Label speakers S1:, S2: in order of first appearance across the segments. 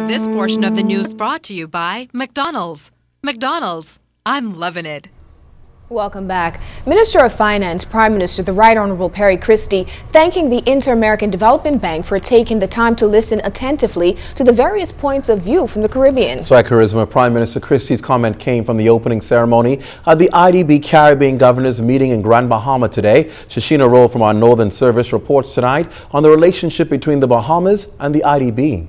S1: This portion of the news brought to you by McDonald's. McDonald's, I'm loving it.
S2: Welcome back. Minister of Finance, Prime Minister, the Right Honorable Perry Christie, thanking the InterAmerican Development Bank for taking the time to listen attentively to the various points of view from the Caribbean.
S3: So, Charisma, Prime Minister Christie's comment came from the opening ceremony at the IDB Caribbean Governors meeting in Grand Bahama today. Shashina Roll from our Northern Service reports tonight on the relationship between the Bahamas and the IDB.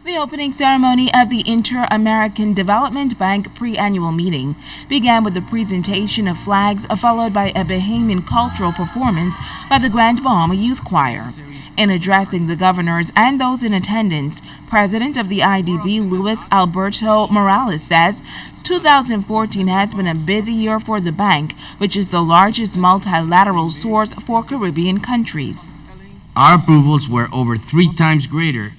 S4: The opening ceremony of the InterAmerican Development Bank pre-annual meeting began with the presentation of flags, followed by a Bahamian cultural performance by the Grand Bahama Youth Choir. In addressing the governors and those in attendance, President of the IDB, Luis Alberto Morales, says 2014 has been a busy year for the bank, which is the largest multilateral source for Caribbean countries.
S5: Our approvals were over 3 times greater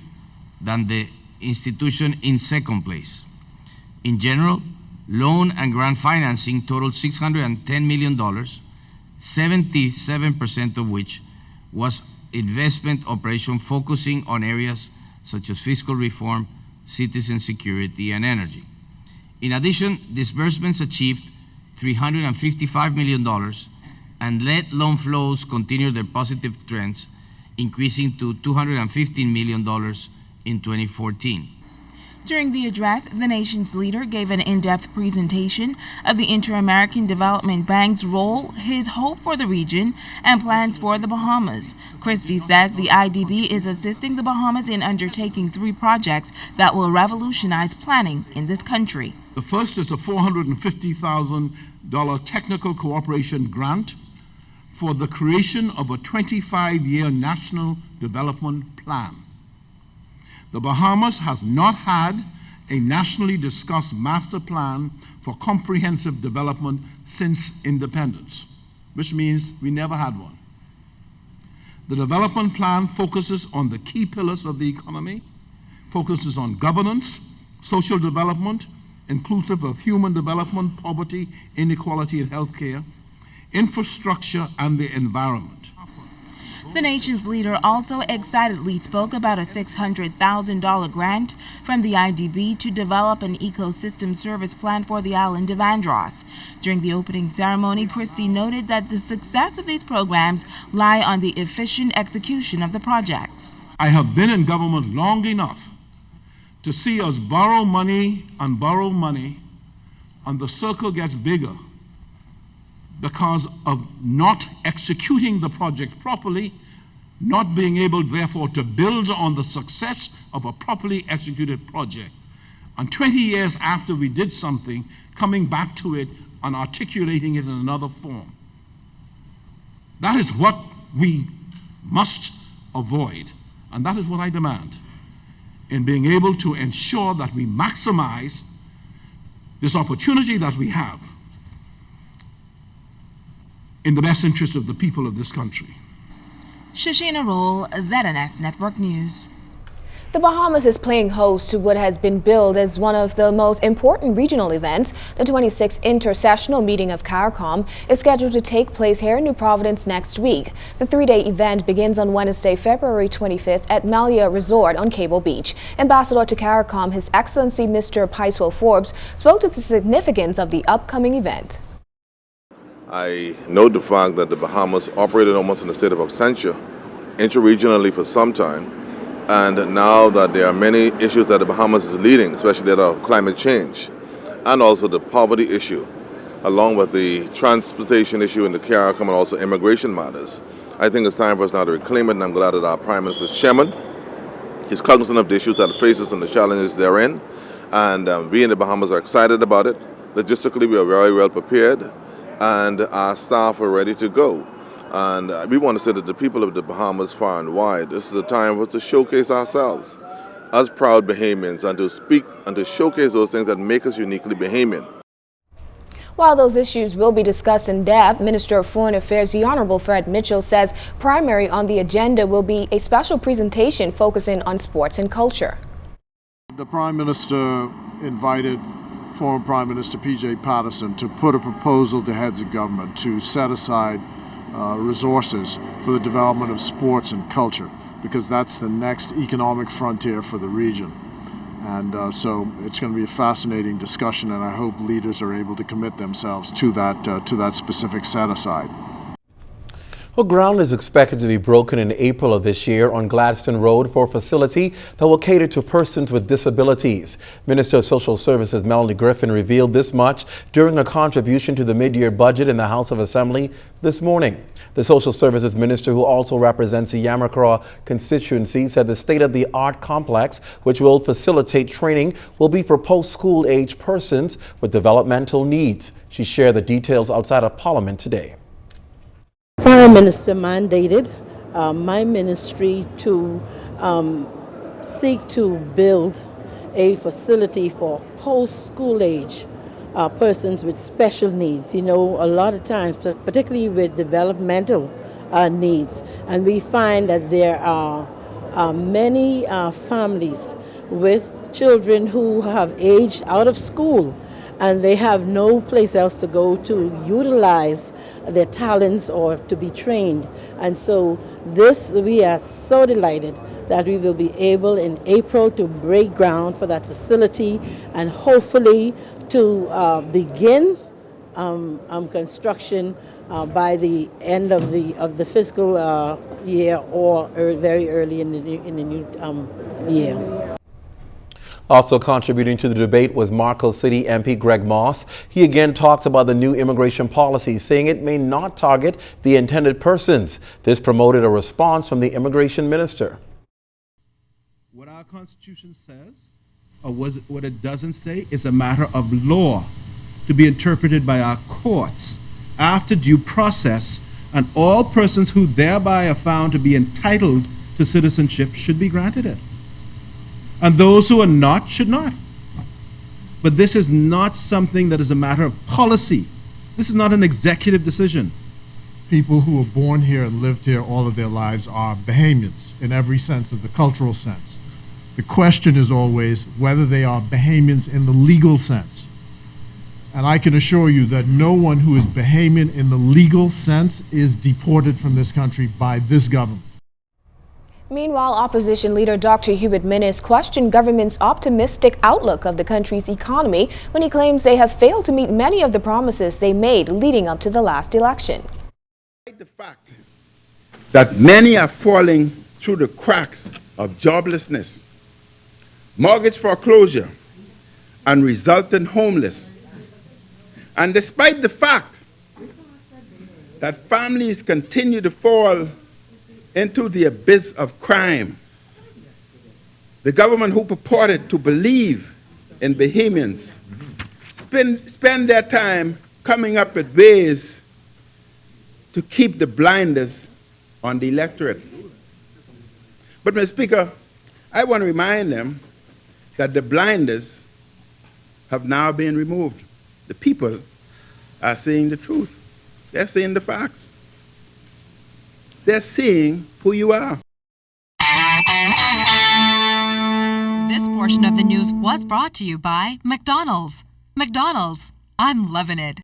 S5: than the institution in second place. In general, loan and grant financing totaled $610 million, 77% of which was investment operation focusing on areas such as fiscal reform, citizen security, and energy. In addition, disbursements achieved $355 million, and net loan flows continued their positive trends, increasing to $215 million in 2014.
S4: During the address, the nation's leader gave an in-depth presentation of the InterAmerican Development Bank's role, his hope for the region, and plans for the Bahamas. Christie says the IDB is assisting the Bahamas in undertaking 3 projects that will revolutionize planning in this country.
S6: The first is a $450,000 technical cooperation grant for the creation of a 25-year national development plan. The Bahamas has not had a nationally discussed master plan for comprehensive development since independence, which means we never had one. The development plan focuses on the key pillars of the economy, focuses on governance, social development, inclusive of human development, poverty, inequality, and healthcare, infrastructure, and the environment.
S4: The nation's leader also excitedly spoke about a $600,000 grant from the IDB to develop an ecosystem service plan for the island of Andros. During the opening ceremony, Christie noted that the success of these programs lie on the efficient execution of the projects.
S6: I have been in government long enough to see us borrow money, and the circle gets bigger because of not executing the project properly, not being able, therefore, to build on the success of a properly executed project. And 20 years after we did something, coming back to it and articulating it in another form. That is what we must avoid, and that is what I demand, in being able to ensure that we maximize this opportunity that we have in the best interest of the people of this country.
S4: Shashina Roll, ZNS Network News.
S2: The Bahamas is playing host to what has been billed as one of the most important regional events. The 26th Intersessional Meeting of CARACOM is scheduled to take place here in New Providence next week. The 3-day event begins on Wednesday, February 25th at Malia Resort on Cable Beach. Ambassador to CARACOM, His Excellency Mr. Picewell Forbes, spoke to the significance of the upcoming event.
S7: I note the fact that the Bahamas operated almost in a state of absentia interregionally for some time, and now that there are many issues that the Bahamas is leading, especially that of climate change, and also the poverty issue, along with the transportation issue in the CARACOM and also immigration matters. I think it's time for us now to reclaim it, and I'm glad that our Prime Minister's chairman is cognizant of the issues that faces and the challenges therein, and we in the Bahamas are excited about it. Logistically, we are very well prepared, and our staff are ready to go. And we want to say that the people of the Bahamas far and wide, this is a time for us to showcase ourselves as proud Bahamians and to speak and to showcase those things that make us uniquely Bahamian.
S2: While those issues will be discussed in depth, Minister of Foreign Affairs, the Honorable Fred Mitchell, says primary on the agenda will be a special presentation focusing on sports and culture.
S8: The Prime Minister invited former Prime Minister P.J. Patterson to put a proposal to heads of government to set aside resources for the development of sports and culture. because that's the next economic frontier for the region. And so it's going to be a fascinating discussion, and I hope leaders are able to commit themselves to that specific set-aside.
S3: Well, ground is expected to be broken in April of this year on Gladstone Road for a facility that will cater to persons with disabilities. Minister of Social Services Melanie Griffin revealed this much during a contribution to the mid-year budget in the House of Assembly this morning. The Social Services Minister, who also represents the Yamakra constituency, said the state-of-the-art complex, which will facilitate training, will be for post-school age persons with developmental needs. She shared the details outside of Parliament today.
S9: Prime Minister mandated my ministry to seek to build a facility for post-school age persons with special needs. You know, a lot of times, particularly with developmental needs, and we find that there are many families with children who have aged out of school, and they have no place else to go to utilize their talents or to be trained. And so we are so delighted that we will be able in April to break ground for that facility and hopefully to begin construction by the end of the fiscal year or very early in the new year.
S3: Also contributing to the debate was Marco City MP Greg Moss. He again talked about the new immigration policy, saying it may not target the intended persons. This promoted a response from the immigration minister.
S10: What our Constitution says, or what it doesn't say, is a matter of law to be interpreted by our courts after due process, and all persons who thereby are found to be entitled to citizenship should be granted it. And those who are not should not. But this is not something that is a matter of policy. This is not an executive decision.
S8: People who are born here and lived here all of their lives are Bahamians in every sense of the cultural sense. The question is always whether they are Bahamians in the legal sense. And I can assure you that no one who is Bahamian in the legal sense is deported from this country by this government.
S2: Meanwhile, opposition leader Dr. Hubert Minnis questioned government's optimistic outlook of the country's economy when he claims they have failed to meet many of the promises they made leading up to the last election.
S11: The fact that many are falling through the cracks of joblessness, mortgage foreclosure, and resultant homeless, and despite the fact that families continue to fall into the abyss of crime, the government, who purported to believe in Bahamians, spend their time coming up with ways to keep the blinders on the electorate. But, Mr. Speaker, I want to remind them that the blinders have now been removed. The people are seeing the truth. They're seeing the facts. They're seeing who you are.
S1: This portion of the news was brought to you by McDonald's. McDonald's, I'm loving it.